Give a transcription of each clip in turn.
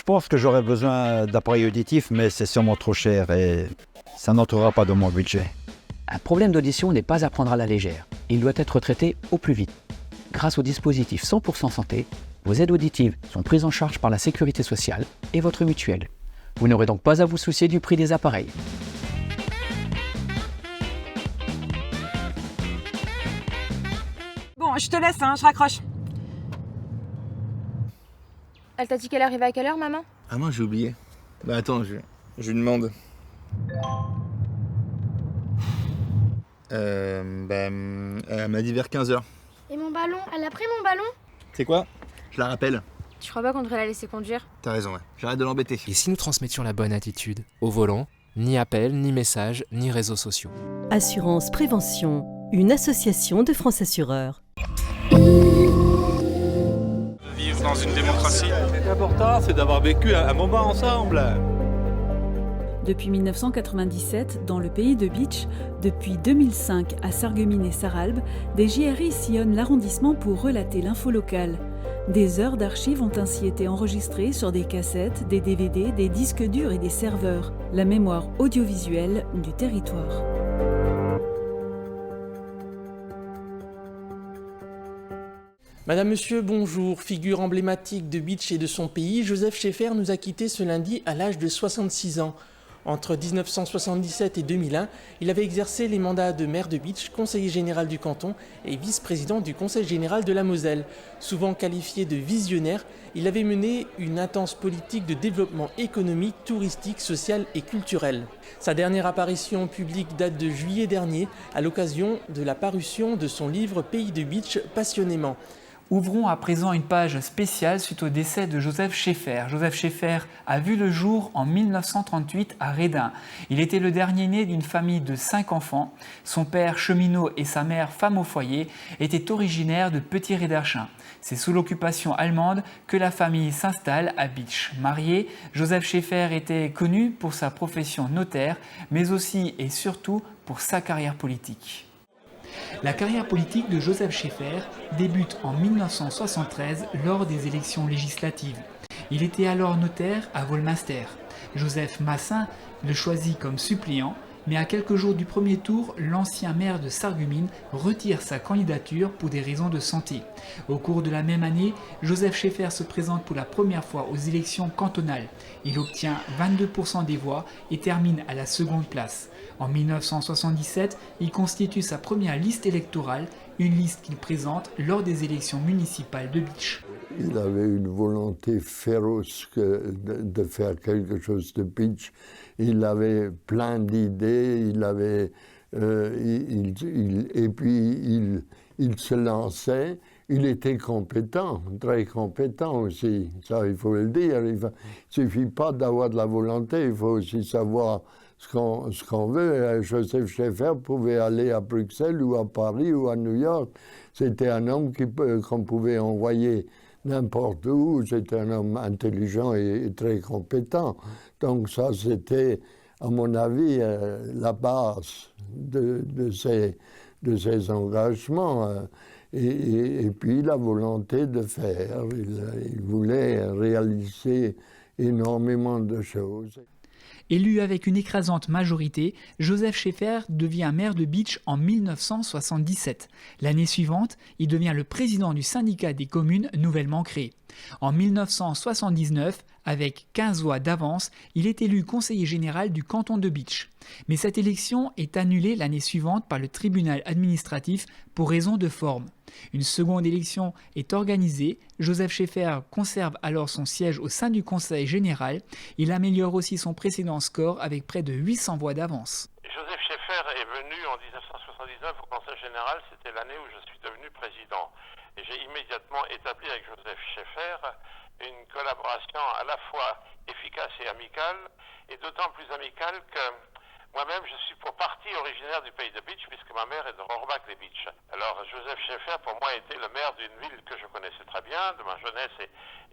Je pense que j'aurais besoin d'appareils auditifs, mais c'est sûrement trop cher et ça n'entrera pas dans mon budget. Un problème d'audition n'est pas à prendre à la légère. Il doit être traité au plus vite. Grâce au dispositif 100% santé, vos aides auditives sont prises en charge par la sécurité sociale et votre mutuelle. Vous n'aurez donc pas à vous soucier du prix des appareils. Bon, je te laisse, je raccroche. Elle t'a dit qu'elle arrivait à quelle heure, maman? Ah non, j'ai oublié. Bah attends, je lui demande. Elle m'a dit vers 15h. Et mon ballon? Elle a pris mon ballon? C'est quoi? Je la rappelle. Tu crois pas qu'on devrait la laisser conduire? T'as raison, ouais. J'arrête de l'embêter. Et si nous transmettions la bonne attitude au volant, ni appel, ni messages, ni réseaux sociaux. Assurance Prévention, une association de France Assureurs. Vivre dans une démocratie. L'important, c'est d'avoir vécu un moment ensemble. Depuis 1997, dans le pays de Bitche, depuis 2005 à Sarreguemines et Sarralbe, des JRI sillonnent l'arrondissement pour relater l'info locale. Des heures d'archives ont ainsi été enregistrées sur des cassettes, des DVD, des disques durs et des serveurs. La mémoire audiovisuelle du territoire. Madame, Monsieur, bonjour. Figure emblématique de Bitche et de son pays, Joseph Schaeffer nous a quittés ce lundi à l'âge de 66 ans. Entre 1977 et 2001, il avait exercé les mandats de maire de Bitche, conseiller général du canton et vice-président du conseil général de la Moselle. Souvent qualifié de visionnaire, il avait mené une intense politique de développement économique, touristique, social et culturel. Sa dernière apparition publique date de juillet dernier, à l'occasion de la parution de son livre Pays de Bitche, passionnément. Ouvrons à présent une page spéciale suite au décès de Joseph Schaeffer. Joseph Schaeffer a vu le jour en 1938 à Redin. Il était le dernier né d'une famille de 5 enfants. Son père, cheminot, et sa mère, femme au foyer, étaient originaires de Petit-Rédarchin. C'est sous l'occupation allemande que la famille s'installe à Bitche. Marié, Joseph Schaeffer était connu pour sa profession notaire, mais aussi et surtout pour sa carrière politique. La carrière politique de Joseph Schaeffer débute en 1973 lors des élections législatives. Il était alors notaire à Volmaster. Joseph Massin le choisit comme suppléant, mais à quelques jours du premier tour, l'ancien maire de Sarreguemines retire sa candidature pour des raisons de santé. Au cours de la même année, Joseph Schaeffer se présente pour la première fois aux élections cantonales. Il obtient 22% des voix et termine à la seconde place. En 1977, il constitue sa première liste électorale, une liste qu'il présente lors des élections municipales de Bitche. Il avait une volonté féroce de faire quelque chose de Bitche. Il avait plein d'idées, et puis il se lançait. Il était compétent, très compétent aussi, ça il faut le dire. Il ne suffit pas d'avoir de la volonté, il faut aussi savoir ce qu'on veut. Joseph Schaeffer pouvait aller à Bruxelles ou à Paris ou à New York. C'était un homme qu'on pouvait envoyer n'importe où. C'était un homme intelligent et très compétent. Donc ça, c'était, à mon avis, la base de ses engagements. Et puis la volonté de faire. Il voulait réaliser énormément de choses. Élu avec une écrasante majorité, Joseph Schaeffer devient maire de Bitche en 1977. L'année suivante, il devient le président du syndicat des communes nouvellement créé. En 1979, avec 15 voix d'avance, il est élu conseiller général du canton de Bitche. Mais cette élection est annulée l'année suivante par le tribunal administratif pour raison de forme. Une seconde élection est organisée. Joseph Schaeffer conserve alors son siège au sein du conseil général. Il améliore aussi son précédent score avec près de 800 voix d'avance. Joseph Schaeffer est venu en 1979 au conseil général. C'était l'année où je suis devenu président. Et j'ai immédiatement établi avec Joseph Schaeffer une collaboration à la fois efficace et amicale, et d'autant plus amicale que moi-même, je suis pour partie originaire du pays de Bitche, puisque ma mère est de Rohrbach-les-Bitches. Alors, Joseph Schaeffer, pour moi, était le maire d'une ville que je connaissais très bien, de ma jeunesse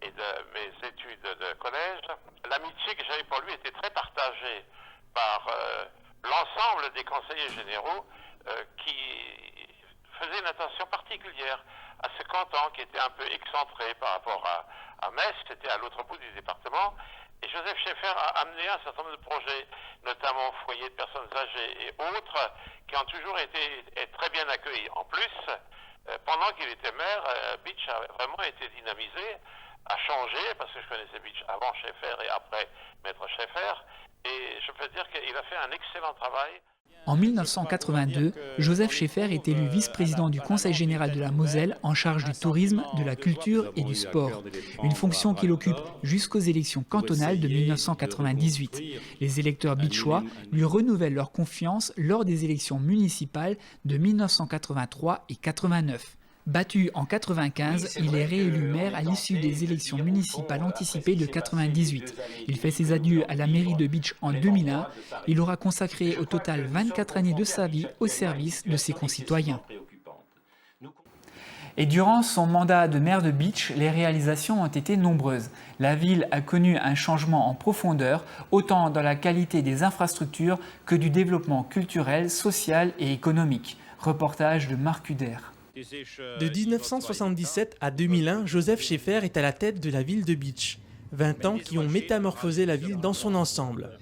et de mes études de collège. L'amitié que j'avais pour lui était très partagée par l'ensemble des conseillers généraux qui faisaient une attention particulière à ce canton qui était un peu excentré par rapport à Metz, c'était à l'autre bout du département. Et Joseph Schaeffer a amené un certain nombre de projets, notamment foyers de personnes âgées et autres, qui ont toujours été très bien accueillis. En plus, pendant qu'il était maire, Beach a vraiment été dynamisé, a changé, parce que je connaissais Beach avant Schaeffer et après Maître Schaeffer, et je peux dire qu'il a fait un excellent travail. En 1982, Joseph Schaeffer est élu vice-président du Conseil général de la Moselle en charge du tourisme, de la culture et du sport, une fonction qu'il occupe jusqu'aux élections cantonales de 1998. Les électeurs bitchois lui renouvellent leur confiance lors des élections municipales de 1983 et 89. Battu en 95, il est réélu maire à l'issue des élections municipales anticipées de 98. Il fait ses adieux à la mairie de Bitche en 2001. Il aura consacré au total 24 années de sa vie au service de ses concitoyens. Et durant son mandat de maire de Bitche, les réalisations ont été nombreuses. La ville a connu un changement en profondeur, autant dans la qualité des infrastructures que du développement culturel, social et économique. Reportage de Marc Huder. De 1977 à 2001, Joseph Schaeffer est à la tête de la ville de Bitche. 20 ans qui ont métamorphosé la ville dans son ensemble.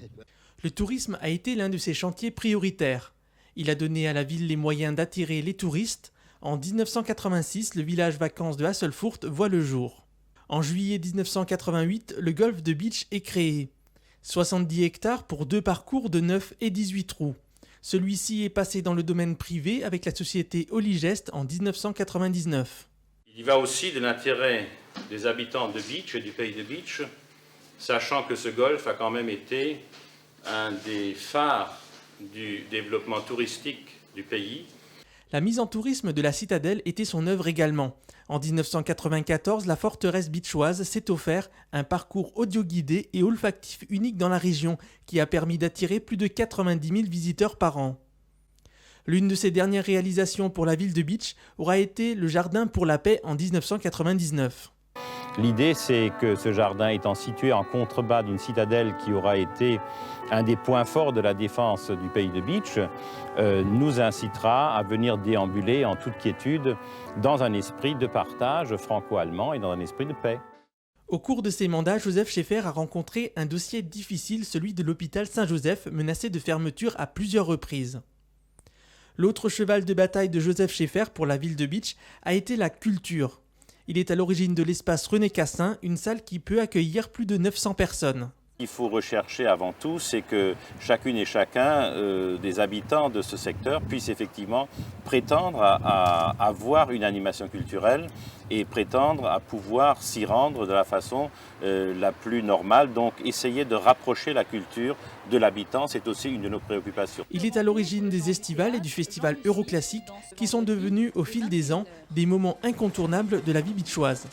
Le tourisme a été l'un de ses chantiers prioritaires. Il a donné à la ville les moyens d'attirer les touristes. En 1986, le village vacances de Hasselfurt voit le jour. En juillet 1988, le golfe de Bitche est créé. 70 hectares pour 2 parcours de 9 et 18 trous. Celui-ci est passé dans le domaine privé avec la société Oligest en 1999. Il y va aussi de l'intérêt des habitants de Bitche et du pays de Bitche, sachant que ce golfe a quand même été un des phares du développement touristique du pays. La mise en tourisme de la citadelle était son œuvre également. En 1994, la forteresse bitchoise s'est offert un parcours audio-guidé et olfactif unique dans la région qui a permis d'attirer plus de 90 000 visiteurs par an. L'une de ses dernières réalisations pour la ville de Bitche aura été le Jardin pour la paix en 1999. L'idée, c'est que ce jardin étant situé en contrebas d'une citadelle qui aura été un des points forts de la défense du pays de Bitche, nous incitera à venir déambuler en toute quiétude dans un esprit de partage franco-allemand et dans un esprit de paix. Au cours de ses mandats, Joseph Schaeffer a rencontré un dossier difficile, celui de l'hôpital Saint-Joseph, menacé de fermeture à plusieurs reprises. L'autre cheval de bataille de Joseph Schaeffer pour la ville de Bitche a été la culture. Il est à l'origine de l'espace René Cassin, une salle qui peut accueillir plus de 900 personnes. Ce qu'il faut rechercher avant tout, c'est que chacune et chacun des habitants de ce secteur puisse effectivement prétendre à avoir une animation culturelle et prétendre à pouvoir s'y rendre de la façon la plus normale. Donc essayer de rapprocher la culture de l'habitant, c'est aussi une de nos préoccupations. Il est à l'origine des estivales et du festival Euroclassique qui sont devenus au fil des ans des moments incontournables de la vie bitchoise.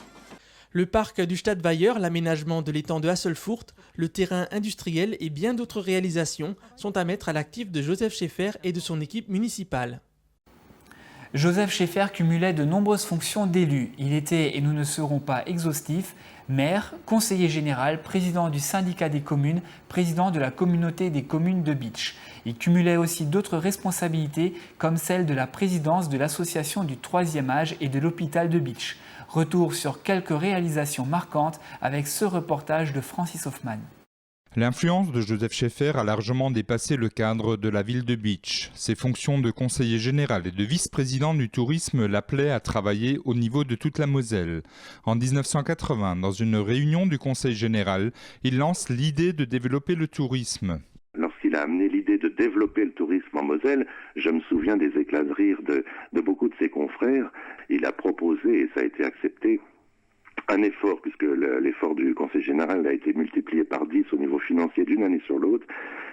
Le parc du Stadtweiher, l'aménagement de l'étang de Hasselfurt, le terrain industriel et bien d'autres réalisations sont à mettre à l'actif de Joseph Schaeffer et de son équipe municipale. Joseph Schaeffer cumulait de nombreuses fonctions d'élu. Il était, et nous ne serons pas exhaustifs, maire, conseiller général, président du syndicat des communes, président de la communauté des communes de Bitche. Il cumulait aussi d'autres responsabilités comme celle de la présidence de l'association du 3e âge et de l'hôpital de Bitche. Retour sur quelques réalisations marquantes avec ce reportage de Francis Hoffman. L'influence de Joseph Schaeffer a largement dépassé le cadre de la ville de Bitche. Ses fonctions de conseiller général et de vice-président du tourisme l'appelaient à travailler au niveau de toute la Moselle. En 1980, dans une réunion du conseil général, il lance l'idée de développer le tourisme. Lorsqu'il a amené l'idée de développer le tourisme en Moselle, je me souviens des éclats de rire de beaucoup de ses confrères. Il a proposé, et ça a été accepté, un effort, puisque l'effort du Conseil général a été multiplié par 10 au niveau financier d'une année sur l'autre,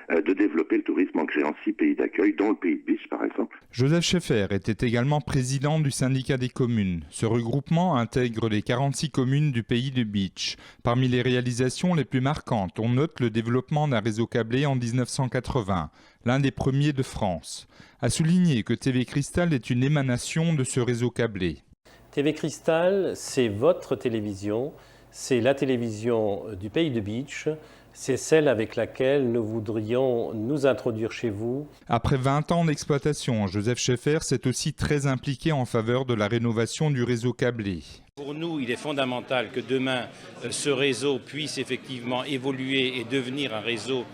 de développer le tourisme en créant 6 pays d'accueil, dont le pays de Bitche par exemple. Joseph Schaeffer était également président du syndicat des communes. Ce regroupement intègre les 46 communes du pays de Bitche. Parmi les réalisations les plus marquantes, on note le développement d'un réseau câblé en 1980, l'un des premiers de France. À souligner que TV Cristal est une émanation de ce réseau câblé. TV Cristal, c'est votre télévision, c'est la télévision du pays de Bitche, c'est celle avec laquelle nous voudrions nous introduire chez vous. Après 20 ans d'exploitation, Joseph Schaeffer s'est aussi très impliqué en faveur de la rénovation du réseau câblé. Pour nous, il est fondamental que demain, ce réseau puisse effectivement évoluer et devenir un réseau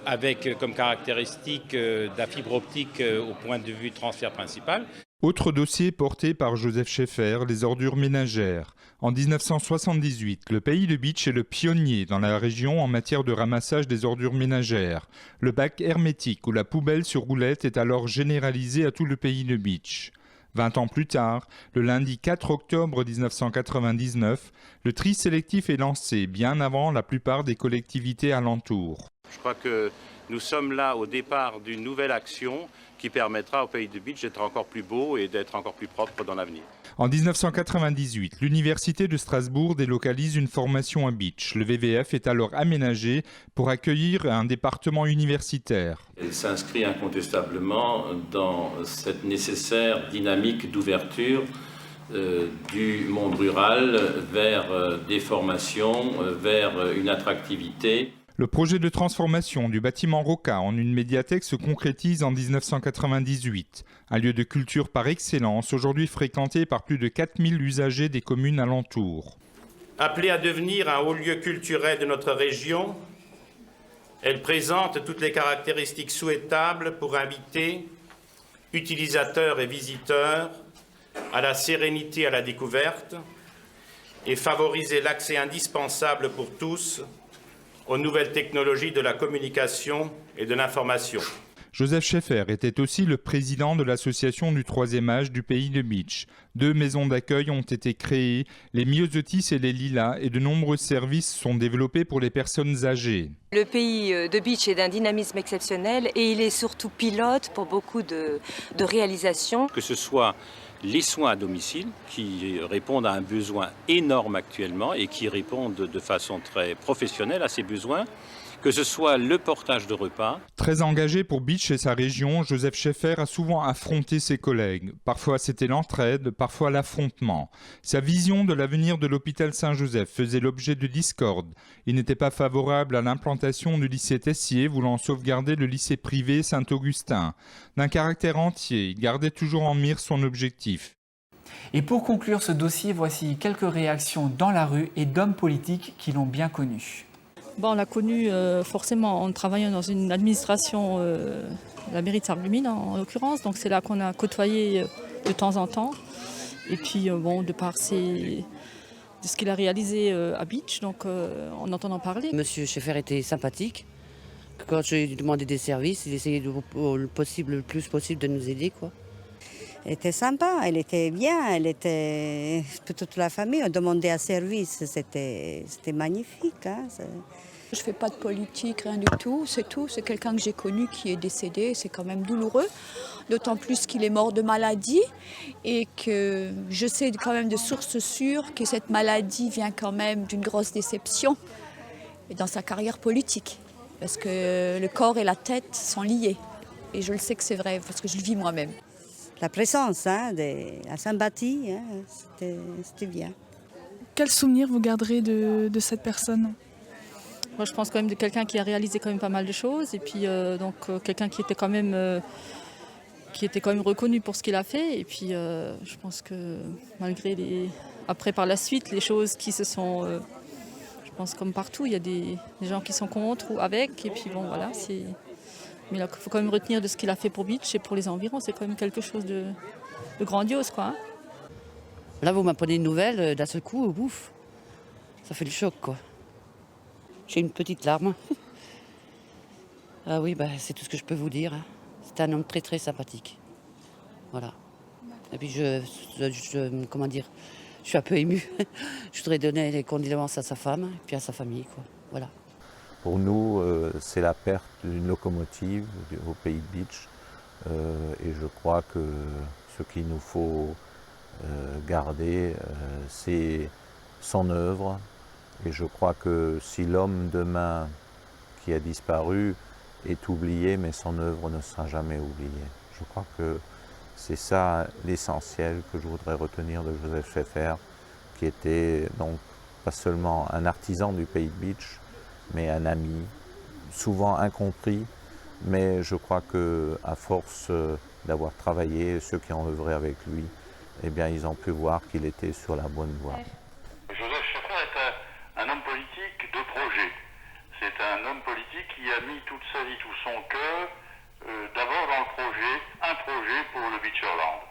avec comme caractéristique de la fibre optique au point de vue transfert principal. Autre dossier porté par Joseph Schaeffer, les ordures ménagères. En 1978, le pays de Bitche est le pionnier dans la région en matière de ramassage des ordures ménagères. Le bac hermétique ou la poubelle sur roulette est alors généralisé à tout le pays de Bitche. 20 ans plus tard, le lundi 4 octobre 1999, le tri sélectif est lancé bien avant la plupart des collectivités alentours. Je crois que nous sommes là au départ d'une nouvelle action qui permettra au pays de Bitche d'être encore plus beau et d'être encore plus propre dans l'avenir. En 1998, l'Université de Strasbourg délocalise une formation à Bitche. Le VVF est alors aménagé pour accueillir un département universitaire. Elle s'inscrit incontestablement dans cette nécessaire dynamique d'ouverture du monde rural vers des formations, vers une attractivité. Le projet de transformation du bâtiment Roca en une médiathèque se concrétise en 1998. Un lieu de culture par excellence, aujourd'hui fréquenté par plus de 4000 usagers des communes alentours. Appelée à devenir un haut lieu culturel de notre région, elle présente toutes les caractéristiques souhaitables pour inviter utilisateurs et visiteurs à la sérénité et à la découverte et favoriser l'accès indispensable pour tous aux nouvelles technologies de la communication et de l'information. Joseph Schaeffer était aussi le président de l'association du troisième âge du pays de Bitche. 2 maisons d'accueil ont été créées, les Myosotis et les Lilas, et de nombreux services sont développés pour les personnes âgées. Le pays de Bitche est d'un dynamisme exceptionnel et il est surtout pilote pour beaucoup de réalisations. Que ce soit les soins à domicile qui répondent à un besoin énorme actuellement et qui répondent de façon très professionnelle à ces besoins, que ce soit le portage de repas. Très engagé pour Bitche et sa région, Joseph Schaeffer a souvent affronté ses collègues. Parfois c'était l'entraide, parfois l'affrontement. Sa vision de l'avenir de l'hôpital Saint-Joseph faisait l'objet de discordes. Il n'était pas favorable à l'implantation du lycée Tessier, voulant sauvegarder le lycée privé Saint-Augustin. D'un caractère entier, il gardait toujours en mire son objectif. Et pour conclure ce dossier, voici quelques réactions dans la rue et d'hommes politiques qui l'ont bien connu. Bon, on l'a connu forcément en travaillant dans une administration, la mairie de Sarreguemines en l'occurrence, donc c'est là qu'on a côtoyé de temps en temps. Et puis bon, de par de ce qu'il a réalisé à Bitche, donc en entendant parler. Monsieur Schaeffer était sympathique. Quand je lui demandais des services, il essayait le plus possible de nous aider, quoi. Elle était sympa, elle était bien, elle était pour toute la famille. On demandait un service, c'était magnifique. Hein, je ne fais pas de politique, rien du tout, c'est tout. C'est quelqu'un que j'ai connu qui est décédé, c'est quand même douloureux. D'autant plus qu'il est mort de maladie et que je sais quand même de sources sûres que cette maladie vient quand même d'une grosse déception dans sa carrière politique. Parce que le corps et la tête sont liés. Et je le sais que c'est vrai, parce que je le vis moi-même. La présence, la sympathie, c'était bien. Quel souvenir vous garderez de cette personne ? Moi, je pense quand même de quelqu'un qui a réalisé quand même pas mal de choses. Et puis, quelqu'un qui était quand même reconnu pour ce qu'il a fait. Et puis, je pense que malgré après, par la suite, les choses qui se sont... je pense comme partout, il y a des gens qui sont contre ou avec. Et puis, bon, voilà, c'est... Mais il faut quand même retenir de ce qu'il a fait pour Bitche et pour les environs. C'est quand même quelque chose de grandiose, quoi. Là, vous m'apprenez une nouvelle, d'un seul coup, ouf, ça fait le choc, quoi. J'ai une petite larme. Ah oui, c'est tout ce que je peux vous dire. Hein. C'est un homme très, très sympathique. Voilà. Et puis, comment dire, je suis un peu émue. Je voudrais donner les condoléances à sa femme et puis à sa famille, quoi. Voilà. Pour nous, c'est la perte d'une locomotive au pays de Bitche. Et je crois que ce qu'il nous faut garder, c'est son œuvre. Et je crois que si l'homme demain qui a disparu est oublié, mais son œuvre ne sera jamais oubliée. Je crois que c'est ça l'essentiel que je voudrais retenir de Joseph Schaeffer, qui était donc pas seulement un artisan du pays de Bitche, mais un ami, souvent incompris, mais je crois qu'à force d'avoir travaillé, ceux qui ont œuvré avec lui, eh bien, ils ont pu voir qu'il était sur la bonne voie. Joseph Scheffer est un homme politique de projet. C'est un homme politique qui a mis toute sa vie, tout son cœur, d'abord dans le projet, un projet pour le Beacherland.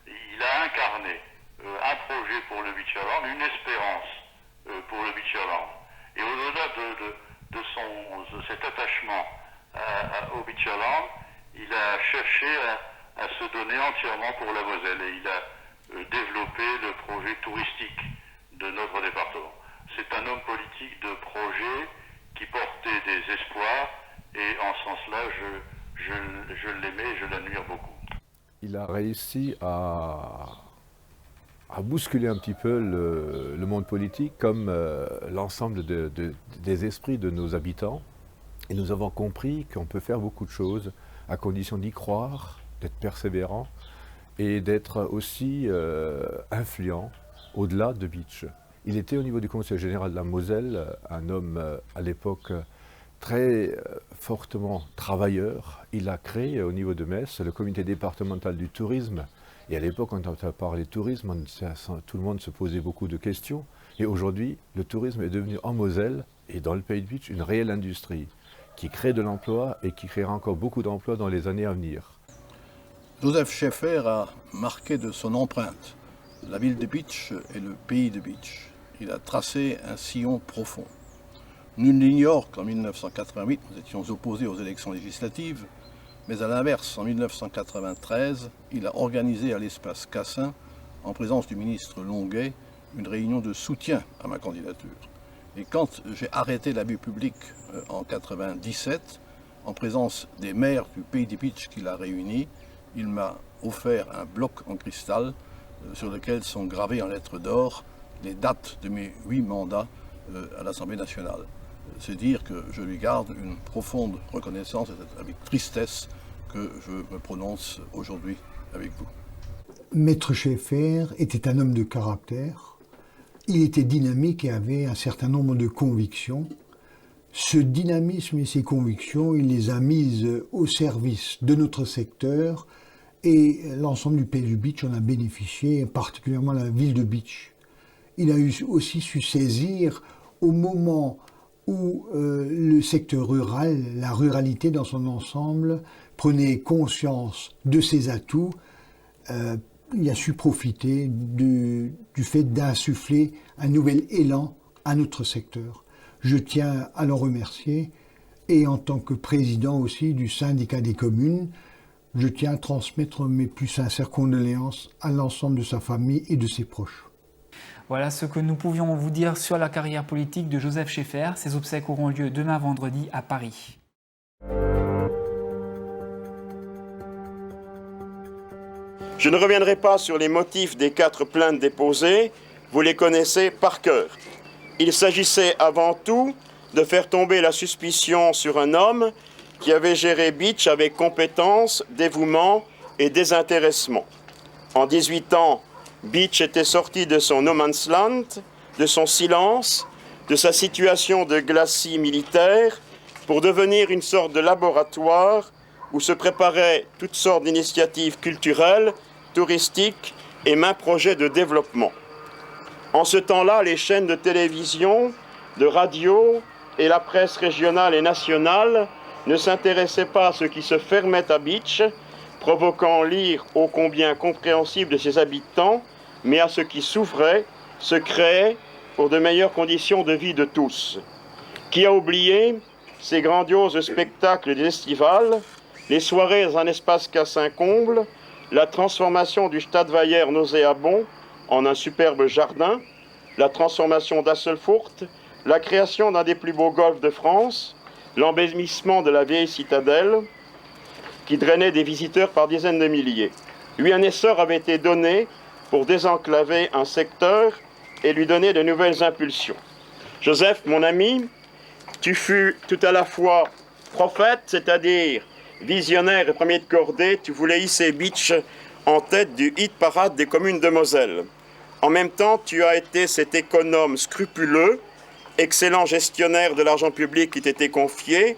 Il a incarné un projet pour le Beacherland, une espérance pour le Beacherland. Et au-delà de cet attachement au Beacherland, il a cherché à se donner entièrement pour la Moselle et il a développé le projet touristique de notre département. C'est un homme politique de projet qui portait des espoirs et en ce sens-là, je l'aimais et je l'admire beaucoup. Il a réussi à bousculer un petit peu le monde politique comme l'ensemble des esprits de nos habitants. Et nous avons compris qu'on peut faire beaucoup de choses à condition d'y croire, d'être persévérant et d'être aussi influent au-delà de Bitche. Il était au niveau du Conseil général de la Moselle un homme à l'époque très fortement travailleur. Il a créé au niveau de Metz le comité départemental du tourisme. Et à l'époque, quand on a parlé tourisme, tout le monde se posait beaucoup de questions. Et aujourd'hui, le tourisme est devenu en Moselle et dans le pays de Bitche une réelle industrie qui crée de l'emploi et qui créera encore beaucoup d'emplois dans les années à venir. Joseph Scheffer a marqué de son empreinte la ville de Bitche et le pays de Bitche. Il a tracé un sillon profond. Nul n'ignore qu'en 1988, nous étions opposés aux élections législatives, mais à l'inverse, en 1993, il a organisé à l'espace Cassin, en présence du ministre Longuet, une réunion de soutien à ma candidature. Et quand j'ai arrêté la vie publique en 1997, en présence des maires du pays de Bitche qu'il a réunis, il m'a offert un bloc en cristal sur lequel sont gravées en lettres d'or les dates de mes 8 mandats à l'Assemblée nationale. C'est dire que je lui garde une profonde reconnaissance et c'est avec tristesse que je me prononce aujourd'hui avec vous. Maître Scheffer était un homme de caractère. Il était dynamique et avait un certain nombre de convictions. Ce dynamisme et ces convictions, il les a mises au service de notre secteur et l'ensemble du pays de Bitche en a bénéficié, particulièrement la ville de Bitche. Il a aussi su saisir au moment où le secteur rural, la ruralité dans son ensemble, prenait conscience de ses atouts. Il a su profiter du fait d'insuffler un nouvel élan à notre secteur. Je tiens à l'en remercier et en tant que président aussi du syndicat des communes, je tiens à transmettre mes plus sincères condoléances à l'ensemble de sa famille et de ses proches. Voilà ce que nous pouvions vous dire sur la carrière politique de Joseph Scheffer. Ces obsèques auront lieu demain vendredi à Paris. Je ne reviendrai pas sur les motifs des 4 plaintes déposées, vous les connaissez par cœur. Il s'agissait avant tout de faire tomber la suspicion sur un homme qui avait géré Bitche avec compétence, dévouement et désintéressement. En 18 ans, Bitche était sorti de son no man's land, de son silence, de sa situation de glacis militaire, pour devenir une sorte de laboratoire où se préparaient toutes sortes d'initiatives culturelles, touristiques et maints projets de développement. En ce temps-là, les chaînes de télévision, de radio et la presse régionale et nationale ne s'intéressaient pas à ce qui se fermait à Bitche, provoquant l'ire ô combien compréhensible de ses habitants, mais à ce qui s'ouvrait, se créait pour de meilleures conditions de vie de tous. Qui a oublié ces grandioses spectacles des estivales, les soirées dans un espace Cassin-Comble, la transformation du Stadtweiher nauséabond en un superbe jardin, la transformation d'Asselfurt, la création d'un des plus beaux golfs de France, l'embellissement de la vieille citadelle qui drainait des visiteurs par dizaines de milliers. Lui, un essor avait été donné pour désenclaver un secteur et lui donner de nouvelles impulsions. Joseph, mon ami, tu fus tout à la fois prophète, c'est-à-dire visionnaire et premier de cordée, tu voulais hisser Bitche en tête du hit parade des communes de Moselle. En même temps, tu as été cet économe scrupuleux, excellent gestionnaire de l'argent public qui t'était confié.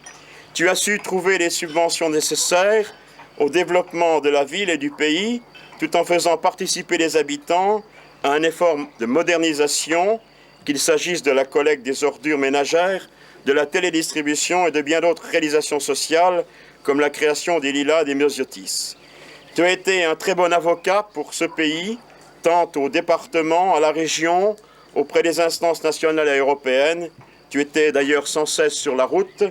Tu as su trouver les subventions nécessaires au développement de la ville et du pays tout en faisant participer les habitants à un effort de modernisation, qu'il s'agisse de la collecte des ordures ménagères, de la télédistribution et de bien d'autres réalisations sociales, comme la création des lilas et des myosotis. Tu as été un très bon avocat pour ce pays, tant au département, à la région, auprès des instances nationales et européennes. Tu étais d'ailleurs sans cesse sur la route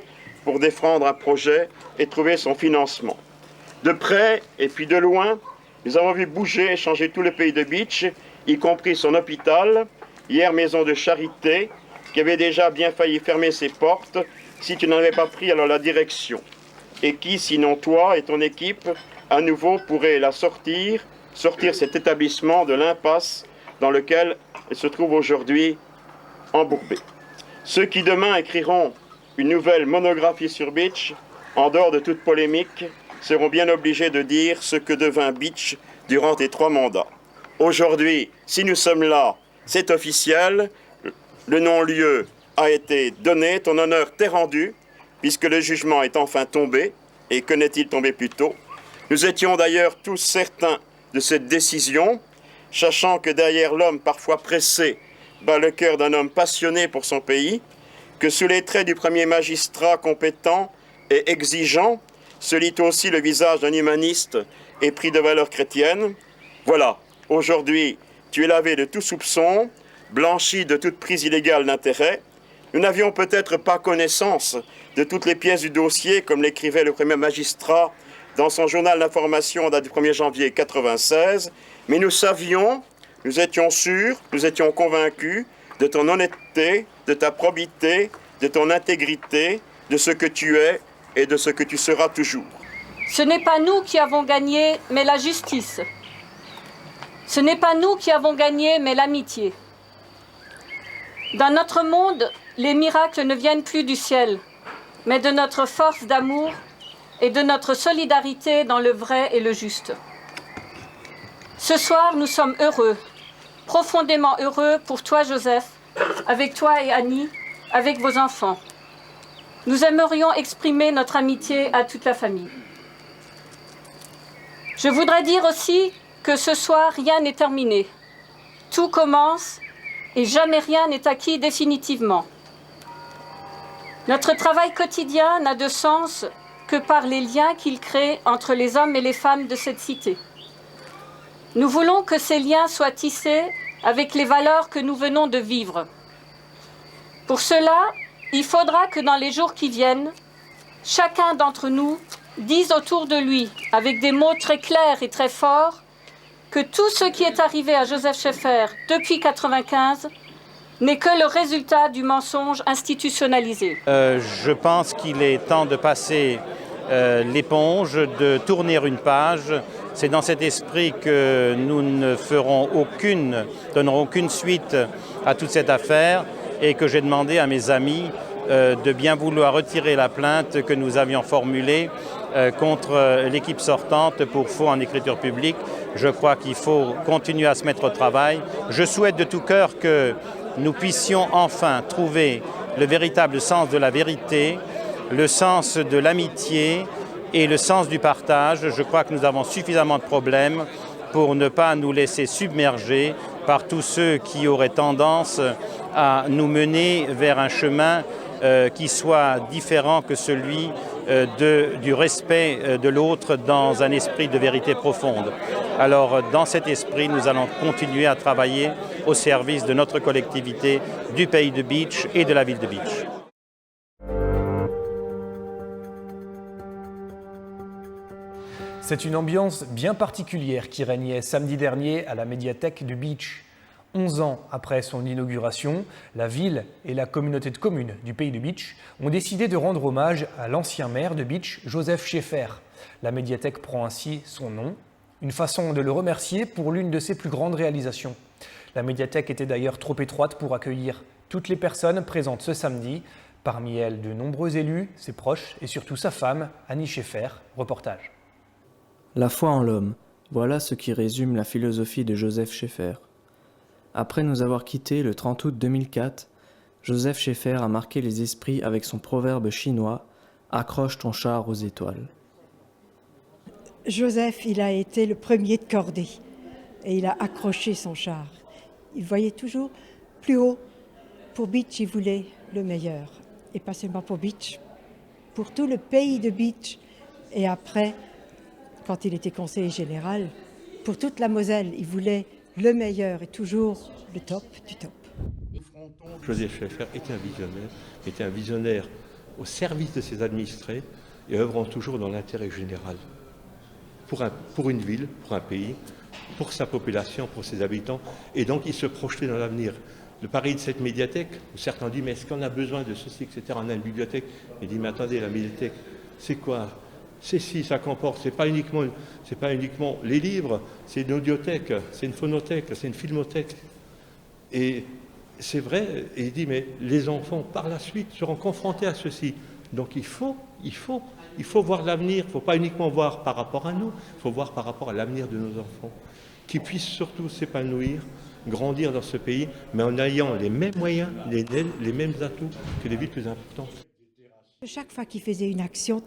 pour défendre un projet et trouver son financement. De près et puis de loin, nous avons vu bouger et changer tout le pays de Bitche, y compris son hôpital, hier maison de charité, qui avait déjà bien failli fermer ses portes si tu n'en avais pas pris alors la direction. Et qui, sinon toi et ton équipe, à nouveau pourrait la sortir cet établissement de l'impasse dans lequel il se trouve aujourd'hui embourbé. Ceux qui demain écriront une nouvelle monographie sur Bitche, en dehors de toute polémique, seront bien obligés de dire ce que devint Bitche durant tes 3 mandats. Aujourd'hui, si nous sommes là, c'est officiel, le non-lieu a été donné, ton honneur t'est rendu, puisque le jugement est enfin tombé, et que n'est-il tombé plus tôt? Nous étions d'ailleurs tous certains de cette décision, sachant que derrière l'homme parfois pressé bat le cœur d'un homme passionné pour son pays, que sous les traits du premier magistrat compétent et exigeant se lit aussi le visage d'un humaniste épris de valeurs chrétiennes. Voilà, aujourd'hui, tu es lavé de tout soupçon, blanchi de toute prise illégale d'intérêt. Nous n'avions peut-être pas connaissance de toutes les pièces du dossier, comme l'écrivait le premier magistrat dans son journal d'information en date du 1er janvier 1996, mais nous savions, nous étions sûrs, nous étions convaincus de ton honnêteté, de ta probité, de ton intégrité, de ce que tu es et de ce que tu seras toujours. Ce n'est pas nous qui avons gagné, mais la justice. Ce n'est pas nous qui avons gagné, mais l'amitié. Dans notre monde, les miracles ne viennent plus du ciel, mais de notre force d'amour et de notre solidarité dans le vrai et le juste. Ce soir, nous sommes heureux, profondément heureux pour toi, Joseph, avec toi et Annie, avec vos enfants. Nous aimerions exprimer notre amitié à toute la famille. Je voudrais dire aussi que ce soir, rien n'est terminé. Tout commence et jamais rien n'est acquis définitivement. Notre travail quotidien n'a de sens que par les liens qu'il crée entre les hommes et les femmes de cette cité. Nous voulons que ces liens soient tissés avec les valeurs que nous venons de vivre. Pour cela, il faudra que dans les jours qui viennent, chacun d'entre nous dise autour de lui, avec des mots très clairs et très forts, que tout ce qui est arrivé à Joseph Schaeffer depuis 1995 n'est que le résultat du mensonge institutionnalisé. Je pense qu'il est temps de passer l'éponge, de tourner une page. C'est dans cet esprit que nous ne donnerons aucune suite à toute cette affaire et que j'ai demandé à mes amis de bien vouloir retirer la plainte que nous avions formulée contre l'équipe sortante pour faux en écriture publique. Je crois qu'il faut continuer à se mettre au travail. Je souhaite de tout cœur que nous puissions enfin trouver le véritable sens de la vérité, le sens de l'amitié et le sens du partage. Je crois que nous avons suffisamment de problèmes pour ne pas nous laisser submerger par tous ceux qui auraient tendance à nous mener vers un chemin qui soit différent que celui du respect de l'autre dans un esprit de vérité profonde. Alors, dans cet esprit, nous allons continuer à travailler au service de notre collectivité, du pays de Bitche et de la ville de Bitche. C'est une ambiance bien particulière qui régnait samedi dernier à la médiathèque de Bitche. 11 ans après son inauguration, la ville et la communauté de communes du pays de Bitche ont décidé de rendre hommage à l'ancien maire de Bitche, Joseph Schaeffer. La médiathèque prend ainsi son nom, une façon de le remercier pour l'une de ses plus grandes réalisations. La médiathèque était d'ailleurs trop étroite pour accueillir toutes les personnes présentes ce samedi, parmi elles de nombreux élus, ses proches et surtout sa femme, Annie Schaeffer. Reportage. La foi en l'homme, voilà ce qui résume la philosophie de Joseph Schaeffer. Après nous avoir quittés le 30 août 2004, Joseph Schaeffer a marqué les esprits avec son proverbe chinois « Accroche ton char aux étoiles ». Joseph, il a été le premier de cordée et il a accroché son char. Il voyait toujours plus haut. Pour Beach, il voulait le meilleur. Et pas seulement pour Beach, pour tout le pays de Beach. Et après, quand il était conseiller général, pour toute la Moselle, il voulait le meilleur et toujours le top du top. Joseph Scheffer était un visionnaire au service de ses administrés et œuvrant toujours dans l'intérêt général. Pour une ville, pour un pays, pour sa population, pour ses habitants. Et donc il se projetait dans l'avenir. Le pari de cette médiathèque, où certains disent, mais est-ce qu'on a besoin de ceci, etc. On a une bibliothèque. Il dit, mais attendez, la médiathèque, c'est quoi? C'est si, ça comporte, c'est pas uniquement les livres, c'est une audiothèque, c'est une phonothèque, c'est une filmothèque. Et c'est vrai, et il dit, mais les enfants, par la suite, seront confrontés à ceci. Donc il faut voir l'avenir, il ne faut pas uniquement voir par rapport à nous, il faut voir par rapport à l'avenir de nos enfants, qui puissent surtout s'épanouir, grandir dans ce pays, mais en ayant les mêmes moyens, les mêmes atouts que les villes plus importantes. Chaque fois qu'il faisait une action,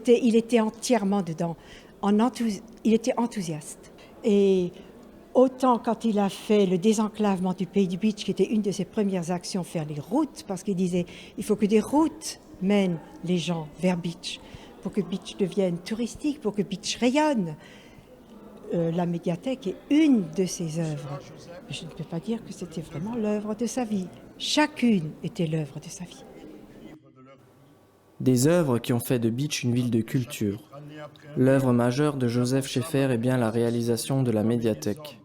il était entièrement dedans, il était enthousiaste. Et autant quand il a fait le désenclavement du pays du Beach, qui était une de ses premières actions, faire les routes, parce qu'il disait il faut que des routes mènent les gens vers Beach, pour que Beach devienne touristique, pour que Beach rayonne. La médiathèque est une de ses œuvres. Mais je ne peux pas dire que c'était vraiment l'œuvre de sa vie. Chacune était l'œuvre de sa vie. Des œuvres qui ont fait de Beach une ville de culture. L'œuvre majeure de Joseph Scheffer est bien la réalisation de la médiathèque.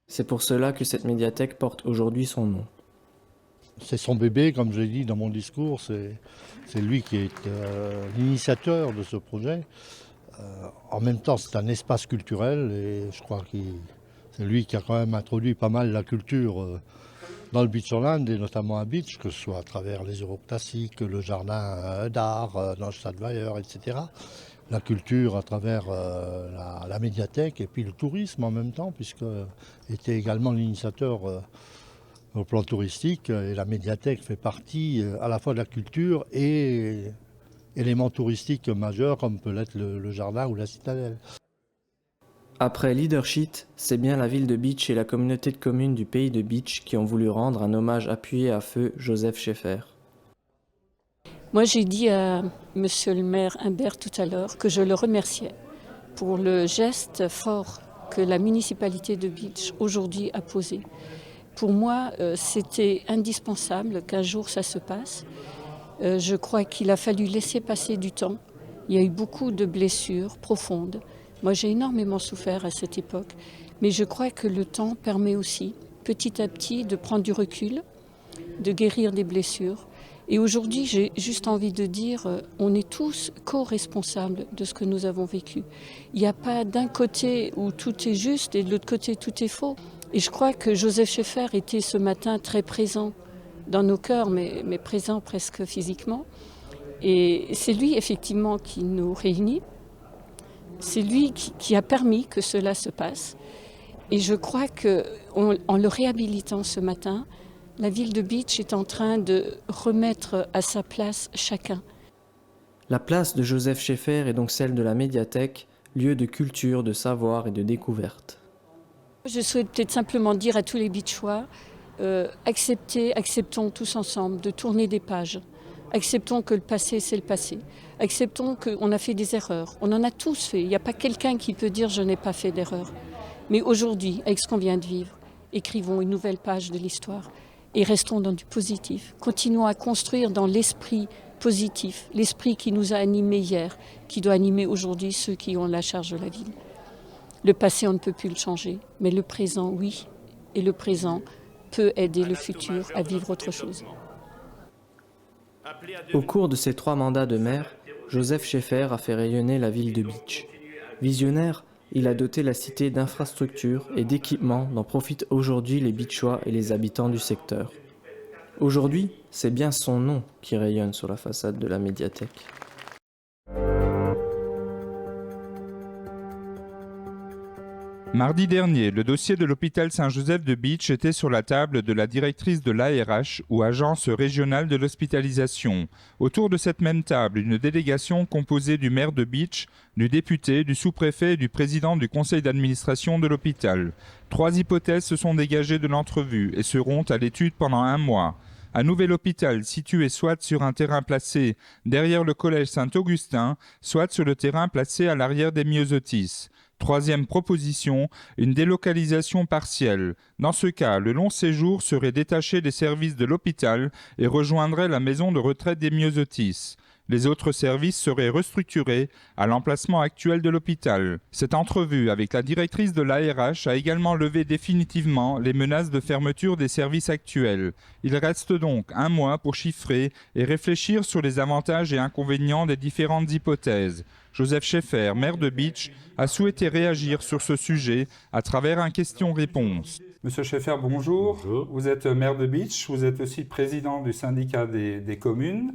C'est pour cela que cette médiathèque porte aujourd'hui son nom. C'est son bébé, comme je l'ai dit dans mon discours, c'est lui qui est l'initiateur de ce projet. En même temps, c'est un espace culturel et je crois que c'est lui qui a quand même introduit pas mal la culture dans le Beachland et notamment à Beach, que ce soit à travers les Europes classiques, le jardin d'art dans le Stadtweiler, etc. La culture à travers la médiathèque et puis le tourisme en même temps, puisqu'il était également l'initiateur au plan touristique et la médiathèque fait partie à la fois de la culture et éléments touristiques majeurs comme peut l'être le jardin ou la citadelle. Après Leadership, c'est bien la ville de Beach et la communauté de communes du pays de Beach qui ont voulu rendre un hommage appuyé à feu Joseph Scheffer. Moi, j'ai dit à monsieur le maire Imbert tout à l'heure que je le remerciais pour le geste fort que la municipalité de Beach aujourd'hui a posé. Pour moi, c'était indispensable qu'un jour ça se passe. Je crois qu'il a fallu laisser passer du temps. Il y a eu beaucoup de blessures profondes. Moi, j'ai énormément souffert à cette époque, mais je crois que le temps permet aussi, petit à petit, de prendre du recul, de guérir des blessures. Et aujourd'hui, j'ai juste envie de dire, on est tous co-responsables de ce que nous avons vécu. Il n'y a pas d'un côté où tout est juste et de l'autre côté tout est faux. Et je crois que Joseph Scheffer était ce matin très présent dans nos cœurs, mais présent presque physiquement. Et c'est lui, effectivement, qui nous réunit. C'est lui qui a permis que cela se passe. Et je crois qu'en le réhabilitant ce matin, la ville de Beach est en train de remettre à sa place chacun. La place de Joseph Scheffer est donc celle de la médiathèque, lieu de culture, de savoir et de découverte. Je souhaite peut-être simplement dire à tous les Beachois, acceptons tous ensemble de tourner des pages. Acceptons que le passé, c'est le passé. Acceptons qu'on a fait des erreurs. On en a tous fait. Il n'y a pas quelqu'un qui peut dire « je n'ai pas fait d'erreur ». Mais aujourd'hui, avec ce qu'on vient de vivre, écrivons une nouvelle page de l'histoire et restons dans du positif. Continuons à construire dans l'esprit positif, l'esprit qui nous a animés hier, qui doit animer aujourd'hui ceux qui ont la charge de la ville. Le passé, on ne peut plus le changer, mais le présent, oui. Et le présent peut aider le futur à vivre autre chose. Au cours de ses 3 mandats de maire, Joseph Scheffer a fait rayonner la ville de Beach. Visionnaire, il a doté la cité d'infrastructures et d'équipements dont profitent aujourd'hui les Beachois et les habitants du secteur. Aujourd'hui, c'est bien son nom qui rayonne sur la façade de la médiathèque. Mardi dernier, le dossier de l'hôpital Saint-Joseph de Bitche était sur la table de la directrice de l'ARH ou Agence régionale de l'hospitalisation. Autour de cette même table, une délégation composée du maire de Bitche, du député, du sous-préfet et du président du conseil d'administration de l'hôpital. 3 hypothèses se sont dégagées de l'entrevue et seront à l'étude pendant 1 mois. Un nouvel hôpital situé soit sur un terrain placé derrière le collège Saint-Augustin, soit sur le terrain placé à l'arrière des Myosotis. 3e proposition, une délocalisation partielle. Dans ce cas, le long séjour serait détaché des services de l'hôpital et rejoindrait la maison de retraite des Myosotis. Les autres services seraient restructurés à l'emplacement actuel de l'hôpital. Cette entrevue avec la directrice de l'ARH a également levé définitivement les menaces de fermeture des services actuels. Il reste donc 1 mois pour chiffrer et réfléchir sur les avantages et inconvénients des différentes hypothèses. Joseph Scheffer, maire de Bitche, a souhaité réagir sur ce sujet à travers un question-réponse. Monsieur Scheffer, bonjour. Bonjour. Vous êtes maire de Bitche, vous êtes aussi président du syndicat des communes.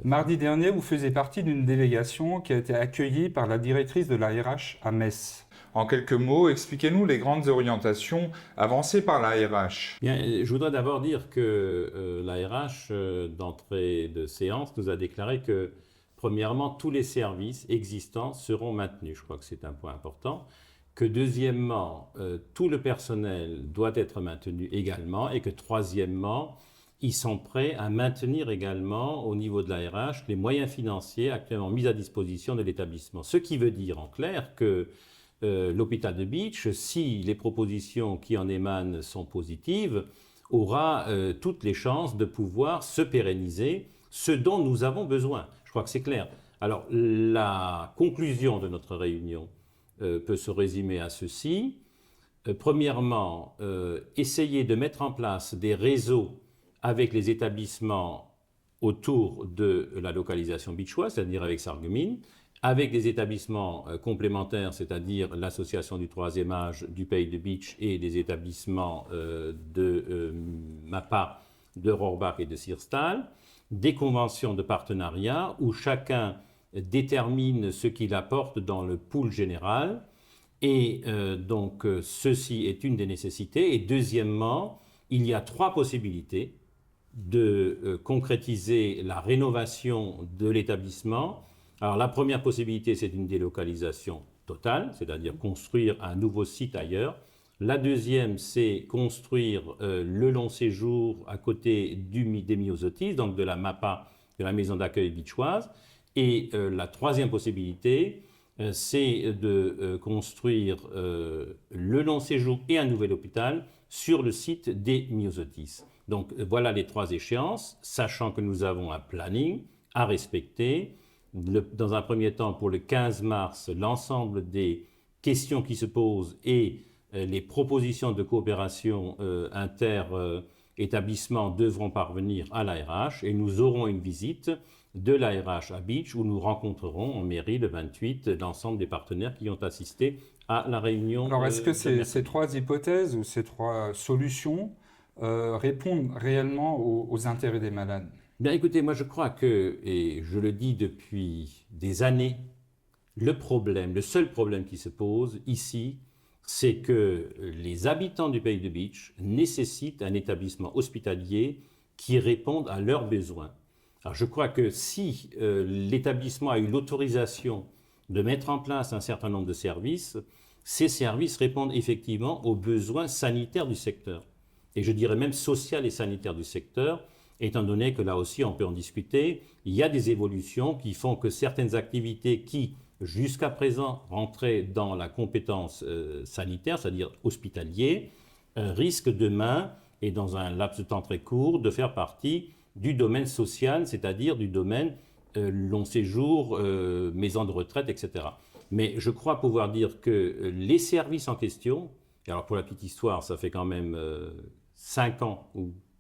Mardi dernier, vous faisiez partie d'une délégation qui a été accueillie par la directrice de l'ARH à Metz. En quelques mots, expliquez-nous les grandes orientations avancées par l'ARH. Bien, je voudrais d'abord dire que l'ARH, d'entrée de séance, nous a déclaré que, premièrement, tous les services existants seront maintenus. Je crois que c'est un point important. Que deuxièmement, tout le personnel doit être maintenu également. Et que troisièmement, ils sont prêts à maintenir également au niveau de l'ARH les moyens financiers actuellement mis à disposition de l'établissement. Ce qui veut dire en clair que l'hôpital de Bitche, si les propositions qui en émanent sont positives, aura toutes les chances de pouvoir se pérenniser, ce dont nous avons besoin. Je crois que c'est clair. Alors, la conclusion de notre réunion peut se résumer à ceci. Premièrement, essayer de mettre en place des réseaux avec les établissements autour de la localisation bitchoise, c'est-à-dire avec Sarreguemines, avec des établissements complémentaires, c'est-à-dire l'association du 3e âge du pays de Bitche et des établissements de MAPA, de Rohrbach et de Sirstal, des conventions de partenariat où chacun détermine ce qu'il apporte dans le pool général, et donc ceci est une des nécessités. Et deuxièmement, il y a 3 possibilités de concrétiser la rénovation de l'établissement. Alors la première possibilité, c'est une délocalisation totale, c'est-à-dire construire un nouveau site ailleurs. La deuxième, c'est construire le long séjour à côté des Myosotis, donc de la MAPA, de la maison d'accueil bitchoise. Et la troisième possibilité, c'est de construire le long séjour et un nouvel hôpital sur le site des Myosotis. Donc voilà les 3 échéances, sachant que nous avons un planning à respecter. Dans un premier temps, pour le 15 mars, l'ensemble des questions qui se posent et les propositions de coopération inter-établissements devront parvenir à l'ARH, et nous aurons une visite de l'ARH à Bitche où nous rencontrerons en mairie le 28 l'ensemble des partenaires qui ont assisté à la réunion. Alors est-ce que ces 3 hypothèses ou ces 3 solutions répondent réellement aux intérêts des malades? Bien écoutez, moi je crois que, et je le dis depuis des années, le seul problème qui se pose ici, c'est que les habitants du pays de Bitche nécessitent un établissement hospitalier qui réponde à leurs besoins. Alors je crois que si l'établissement a eu l'autorisation de mettre en place un certain nombre de services, ces services répondent effectivement aux besoins sanitaires du secteur. Et je dirais même social et sanitaire du secteur, étant donné que là aussi on peut en discuter. Il y a des évolutions qui font que certaines activités qui, jusqu'à présent, rentraient dans la compétence sanitaire, c'est-à-dire hospitalier, risquent demain, et dans un laps de temps très court, de faire partie du domaine social, c'est-à-dire du domaine long séjour, maison de retraite, etc. Mais je crois pouvoir dire que les services en question, et alors pour la petite histoire, ça fait quand même 5 ans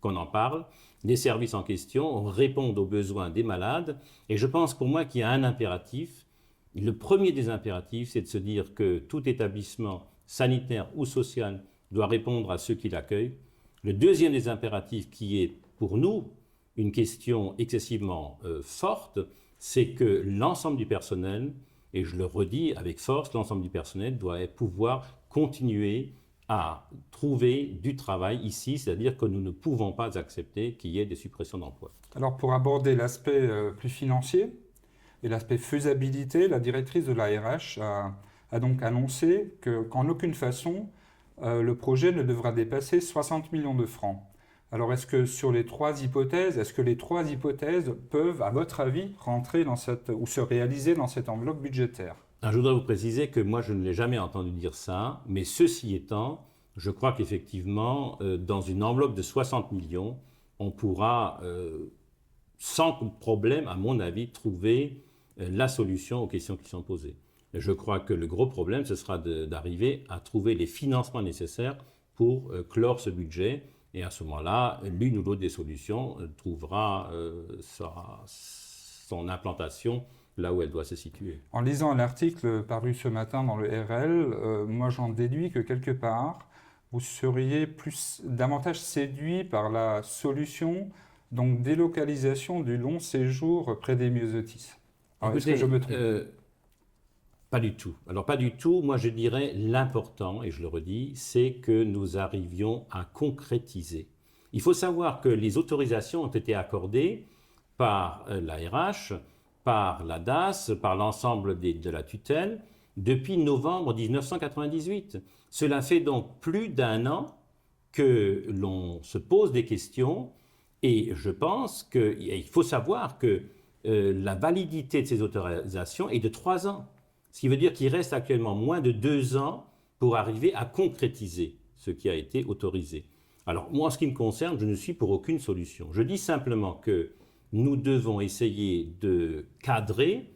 qu'on en parle, les services en question répondent aux besoins des malades, et je pense pour moi qu'il y a un impératif. Le premier des impératifs, c'est de se dire que tout établissement sanitaire ou social doit répondre à ceux qui l'accueillent. Le deuxième des impératifs, qui est pour nous une question excessivement forte, c'est que l'ensemble du personnel Et je le redis avec force, l'ensemble du personnel doit pouvoir continuer à trouver du travail ici, c'est-à-dire que nous ne pouvons pas accepter qu'il y ait des suppressions d'emplois. Alors pour aborder l'aspect plus financier et l'aspect faisabilité, la directrice de la RH a donc annoncé qu'en aucune façon le projet ne devra dépasser 60 millions de francs. Alors est-ce que sur les trois hypothèses, peuvent, à votre avis, rentrer dans ou se réaliser dans cette enveloppe budgétaire? Alors, je voudrais vous préciser que moi je ne l'ai jamais entendu dire ça, mais ceci étant, je crois qu'effectivement, dans une enveloppe de 60 millions, on pourra, sans problème, à mon avis, trouver la solution aux questions qui sont posées. Je crois que le gros problème, ce sera d'arriver à trouver les financements nécessaires pour clore ce budget. Et à ce moment-là, l'une ou l'autre des solutions trouvera son implantation là où elle doit se situer. En lisant un article paru ce matin dans le RL, moi j'en déduis que quelque part, vous seriez davantage séduit par la solution, donc délocalisation du long séjour près des myosotis. Alors, est-ce que je me trompe? Pas du tout. Alors pas du tout, moi je dirais l'important, et je le redis, c'est que nous arrivions à concrétiser. Il faut savoir que les autorisations ont été accordées par la RH, par la DAS, par l'ensemble de la tutelle, depuis novembre 1998. Cela fait donc plus d'un an que l'on se pose des questions, et je pense qu'il faut savoir que la validité de ces autorisations est de 3 ans. Ce qui veut dire qu'il reste actuellement moins de 2 ans pour arriver à concrétiser ce qui a été autorisé. Alors moi, en ce qui me concerne, je ne suis pour aucune solution. Je dis simplement que nous devons essayer de cadrer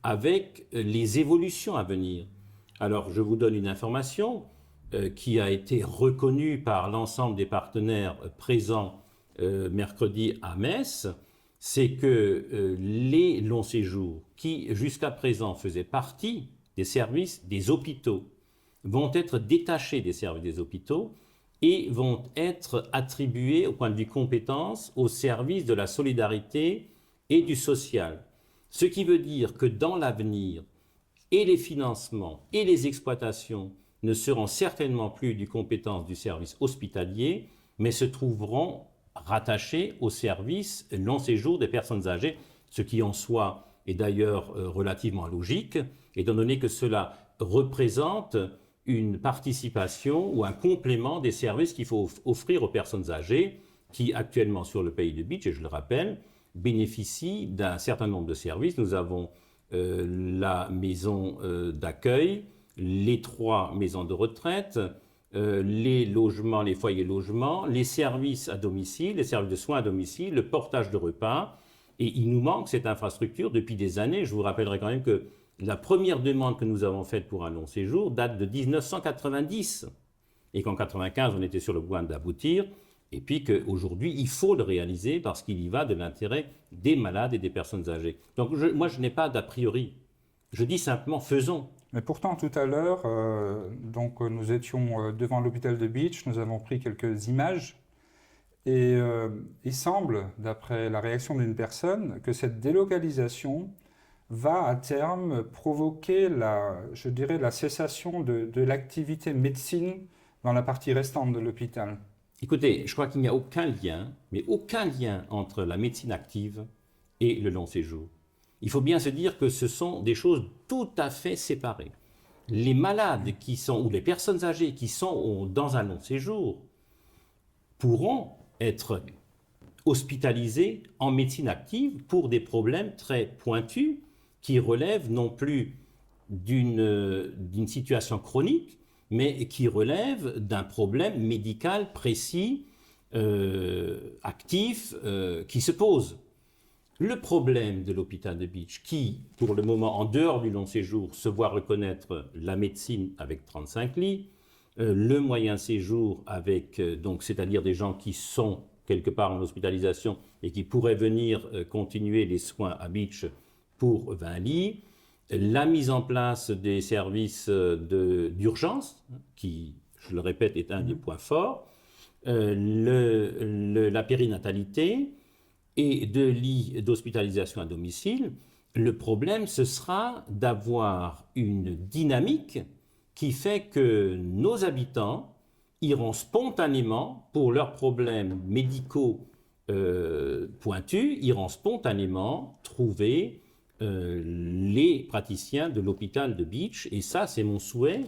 avec les évolutions à venir. Alors je vous donne une information qui a été reconnue par l'ensemble des partenaires présents mercredi à Metz. C'est que les longs séjours qui, jusqu'à présent, faisaient partie des services des hôpitaux, vont être détachés des services des hôpitaux et vont être attribués, au point de vue compétences, aux services de la solidarité et du social. Ce qui veut dire que dans l'avenir, et les financements et les exploitations ne seront certainement plus du compétence du service hospitalier, mais se trouveront rattachés au service long séjour des personnes âgées, ce qui en soi est d'ailleurs relativement logique, étant donné que cela représente une participation ou un complément des services qu'il faut offrir aux personnes âgées qui actuellement sur le pays de Bitche, et je le rappelle, bénéficient d'un certain nombre de services. Nous avons la maison d'accueil, les 3 maisons de retraite, les logements, les foyers logements, les services à domicile, les services de soins à domicile, le portage de repas. Et il nous manque cette infrastructure depuis des années. Je vous rappellerai quand même que la première demande que nous avons faite pour un long séjour date de 1990. Et qu'en 1995, on était sur le point d'aboutir. Et puis qu'aujourd'hui, il faut le réaliser parce qu'il y va de l'intérêt des malades et des personnes âgées. Donc moi, je n'ai pas d'a priori. Je dis simplement, faisons. Mais pourtant, tout à l'heure, nous étions devant l'hôpital de Bitche, nous avons pris quelques images, et il semble, d'après la réaction d'une personne, que cette délocalisation va à terme provoquer la cessation de l'activité médecine dans la partie restante de l'hôpital. Écoutez, je crois qu'il n'y a aucun lien, mais aucun lien entre la médecine active et le long séjour. Il faut bien se dire que ce sont des choses tout à fait séparées. Les malades ou les personnes âgées qui sont dans un long séjour pourront être hospitalisés en médecine active pour des problèmes très pointus qui relèvent non plus d'une situation chronique, mais qui relèvent d'un problème médical précis, actif, qui se pose. Le problème de l'hôpital de Bitche, qui, pour le moment, en dehors du long séjour, se voit reconnaître la médecine avec 35 lits, le moyen séjour avec, c'est-à-dire des gens qui sont quelque part en hospitalisation et qui pourraient venir continuer les soins à Bitche pour 20 lits, la mise en place des services d'urgence, qui, je le répète, est un des points forts, la périnatalité, et de lits d'hospitalisation à domicile, Le problème, ce sera d'avoir une dynamique qui fait que nos habitants iront spontanément, pour leurs problèmes médicaux pointus, iront spontanément trouver les praticiens de l'hôpital de Beach. Et ça, c'est mon souhait,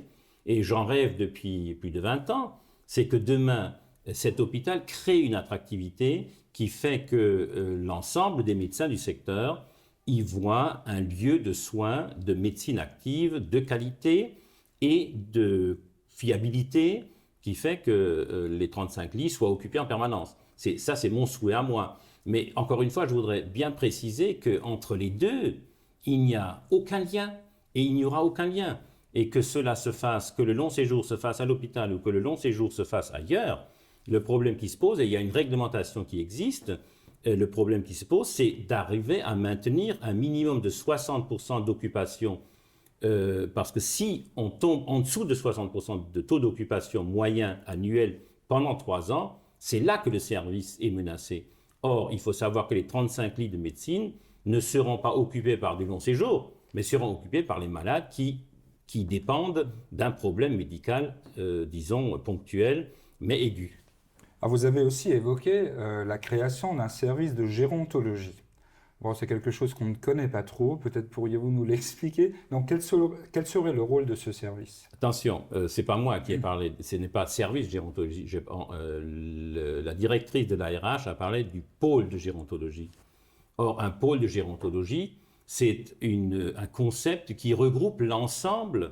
et j'en rêve depuis plus de 20 ans, c'est que demain, cet hôpital crée une attractivité qui fait que l'ensemble des médecins du secteur y voient un lieu de soins, de médecine active, de qualité et de fiabilité qui fait que les 35 lits soient occupés en permanence. Ça, c'est mon souhait à moi. Mais encore une fois, je voudrais bien préciser qu'entre les deux, il n'y a aucun lien et il n'y aura aucun lien. Et que cela se fasse, que le long séjour se fasse à l'hôpital ou que le long séjour se fasse ailleurs, le problème qui se pose, et il y a une réglementation qui existe, le problème qui se pose, c'est d'arriver à maintenir un minimum de 60% d'occupation. Parce que si on tombe en dessous de 60% de taux d'occupation moyen annuel pendant 3 ans, c'est là que le service est menacé. Or, il faut savoir que les 35 lits de médecine ne seront pas occupés par du long séjour, mais seront occupés par les malades qui dépendent d'un problème médical, disons, ponctuel, mais aigu. Alors vous avez aussi évoqué la création d'un service de gérontologie. Bon, c'est quelque chose qu'on ne connaît pas trop, peut-être pourriez-vous nous l'expliquer. Donc quel serait le rôle de ce service? Attention, ce n'est pas moi qui ai parlé, ce n'est pas service gérontologie. La directrice de l'ARH a parlé du pôle de gérontologie. Or, un pôle de gérontologie, c'est un concept qui regroupe l'ensemble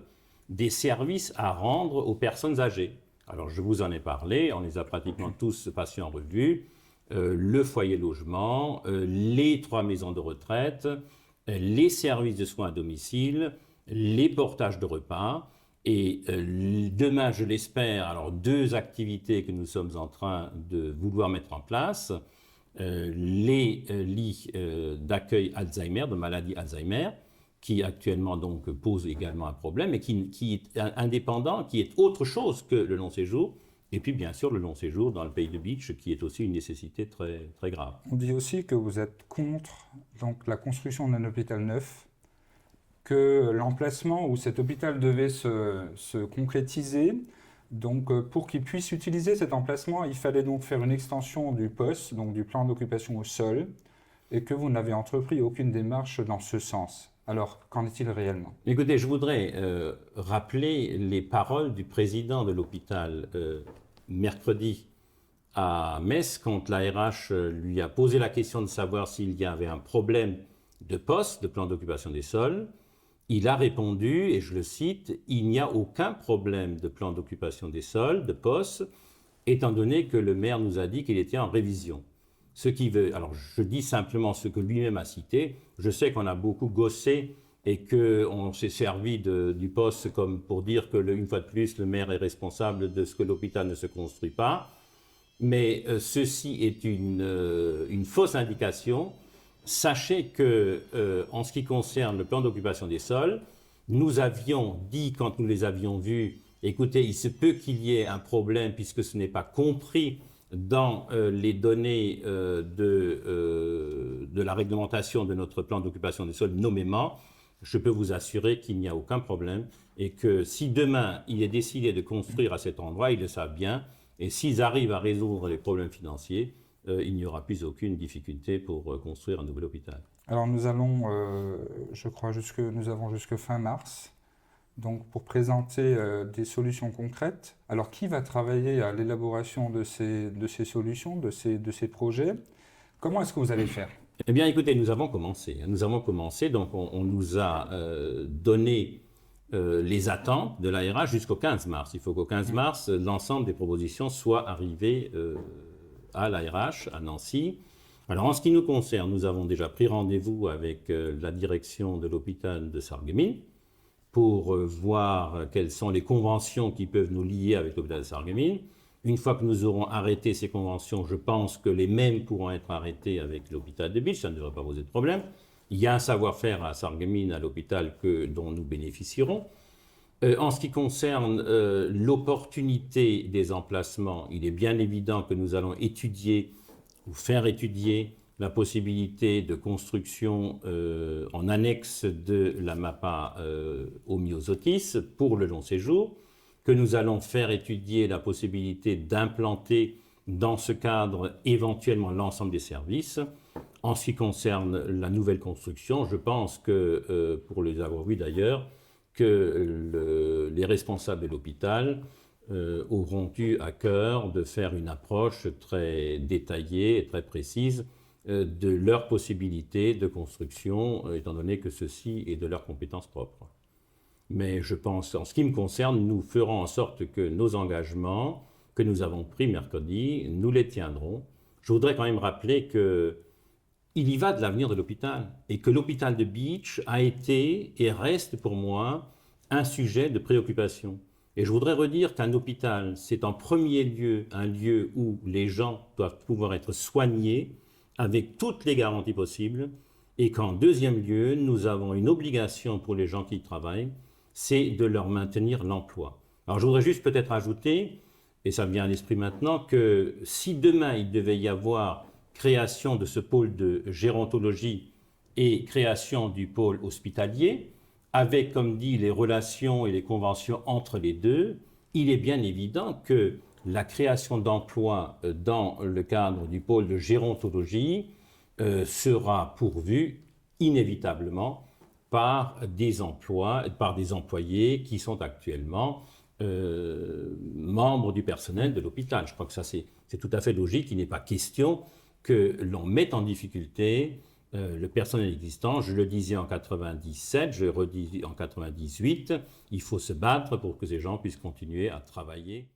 des services à rendre aux personnes âgées. Alors, je vous en ai parlé, on les a pratiquement tous passés en revue. Le foyer logement, les 3 maisons de retraite, les services de soins à domicile, les portages de repas. Et demain, je l'espère, alors 2 activités que nous sommes en train de vouloir mettre en place. Les lits d'accueil Alzheimer, de maladie Alzheimer, qui actuellement donc pose également un problème, et qui est indépendant, qui est autre chose que le long séjour. Et puis bien sûr le long séjour dans le pays de Beach, qui est aussi une nécessité très, très grave. On dit aussi que vous êtes contre donc, la construction d'un hôpital neuf, que l'emplacement où cet hôpital devait se concrétiser, donc pour qu'il puisse utiliser cet emplacement, il fallait donc faire une extension du POS, donc du plan d'occupation au sol, et que vous n'avez entrepris aucune démarche dans ce sens. Alors, qu'en est-il réellement? Écoutez, je voudrais rappeler les paroles du président de l'hôpital mercredi à Metz, quand l'ARH lui a posé la question de savoir s'il y avait un problème de POS, de plan d'occupation des sols. Il a répondu, et je le cite, « Il n'y a aucun problème de plan d'occupation des sols, de POS, étant donné que le maire nous a dit qu'il était en révision. » Ce qui veut, alors je dis simplement ce que lui-même a cité. Je sais qu'on a beaucoup gossé et qu'on s'est servi du poste comme pour dire que, une fois de plus, le maire est responsable de ce que l'hôpital ne se construit pas. Mais ceci est une fausse indication. Sachez que, en ce qui concerne le plan d'occupation des sols, nous avions dit, quand nous les avions vus, écoutez, il se peut qu'il y ait un problème puisque ce n'est pas compris dans les données de la réglementation de notre plan d'occupation des sols nommément. Je peux vous assurer qu'il n'y a aucun problème et que si demain il est décidé de construire à cet endroit, ils le savent bien, et s'ils arrivent à résoudre les problèmes financiers, il n'y aura plus aucune difficulté pour construire un nouvel hôpital. Alors nous allons, je crois, nous avons jusque fin mars, donc pour présenter des solutions concrètes. Alors qui va travailler à l'élaboration de ces solutions, de ces projets? Comment est-ce que vous allez faire? Eh bien écoutez, nous avons commencé, donc on nous a donné les attentes de l'ARH jusqu'au 15 mars. Il faut qu'au 15 mars, l'ensemble des propositions soient arrivées à l'ARH, à Nancy. Alors en ce qui nous concerne, nous avons déjà pris rendez-vous avec la direction de l'hôpital de Sarreguemines pour voir quelles sont les conventions qui peuvent nous lier avec l'hôpital de Sarreguemines. Une fois que nous aurons arrêté ces conventions, je pense que les mêmes pourront être arrêtées avec l'hôpital de Beach, ça ne devrait pas poser de problème. Il y a un savoir-faire à Sarreguemines, à l'hôpital, dont nous bénéficierons. En ce qui concerne l'opportunité des emplacements, il est bien évident que nous allons étudier ou faire étudier la possibilité de construction en annexe de la MAPA Homyosotis pour le long séjour, que nous allons faire étudier la possibilité d'implanter dans ce cadre éventuellement l'ensemble des services. En ce qui concerne la nouvelle construction, je pense que, pour les avoir vus d'ailleurs, que les responsables de l'hôpital auront eu à cœur de faire une approche très détaillée et très précise de leurs possibilités de construction, étant donné que ceci est de leurs compétences propres. Mais je pense, en ce qui me concerne, nous ferons en sorte que nos engagements que nous avons pris mercredi, nous les tiendrons. Je voudrais quand même rappeler qu'il y va de l'avenir de l'hôpital et que l'hôpital de Beach a été et reste pour moi un sujet de préoccupation. Et je voudrais redire qu'un hôpital, c'est en premier lieu un lieu où les gens doivent pouvoir être soignés avec toutes les garanties possibles, et qu'en deuxième lieu, nous avons une obligation pour les gens qui y travaillent, c'est de leur maintenir l'emploi. Alors je voudrais juste peut-être ajouter, et ça me vient à l'esprit maintenant, que si demain il devait y avoir création de ce pôle de gérontologie et création du pôle hospitalier, avec, comme dit, les relations et les conventions entre les deux, il est bien évident que la création d'emplois dans le cadre du pôle de gérontologie sera pourvue inévitablement par des employés qui sont actuellement membres du personnel de l'hôpital. Je crois que ça c'est tout à fait logique. Il n'est pas question que l'on mette en difficulté le personnel existant. Je le disais en 97, je le redis en 98, il faut se battre pour que ces gens puissent continuer à travailler.